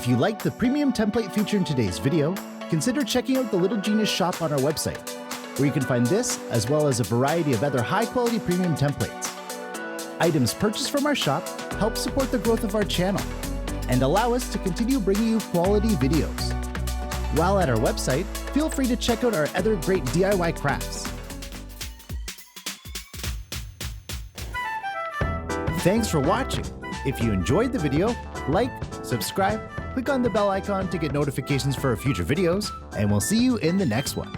If you liked the premium template feature in today's video, consider checking out the Little Genius shop on our website, where you can find this as well as a variety of other high-quality premium templates. Items purchased from our shop help support the growth of our channel and allow us to continue bringing you quality videos. While at our website, feel free to check out our other great DIY crafts. Thanks for watching. If you enjoyed the video, like, subscribe, click on the bell icon to get notifications for our future videos, and we'll see you in the next one.